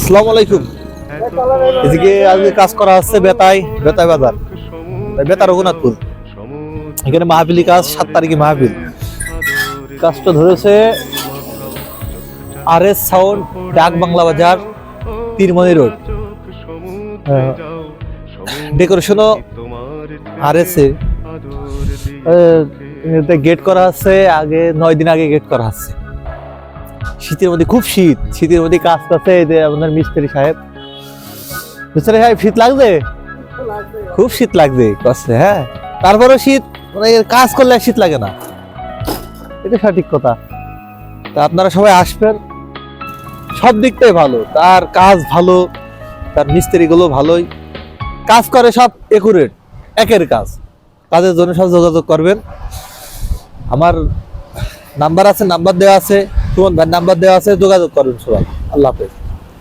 আসসালামু আলাইকুম। এদিকে আজকে কাজ করা হচ্ছে বেতাই বাজার, বেতার রঘুনাথপুর। এখানে মাহফিলি কাজ, 7 তারিখে মাহফিল। কাজটা ধরেছে RS সাউন্ড, ডাক বাংলা বাজার, পীরমনি রোড। ডেকোরেশনও RS এ গেট করা আছে, আগে 9 দিন আগে গেট করা আছে। শীতের মধ্যে খুব শীতের মধ্যে কাজ করছে আপনার মিস্ত্রি সাহেব। শীত লাগছে, খুব শীত লাগছে করছে। হ্যাঁ, তারপরে শীত মানে কাজ করলে শীত লাগে না, এটা সঠিক কথা। তা আপনারা সবাই আসবেন, সব দিকটাই ভালো, তার কাজ ভালো, তার মিস্ত্রি গুলো ভালোই কাজ করে, সব একুরেট, একের কাজ। কাজের জন্য সব যোগাযোগ করবেন। আমার নাম্বার আছে, নাম্বার দেওয়া আছে, সুমন ভাইয়ের নাম্বার দেওয়া আছে, যোগাযোগ করবেন সবাই। আল্লাহ হাফেজ।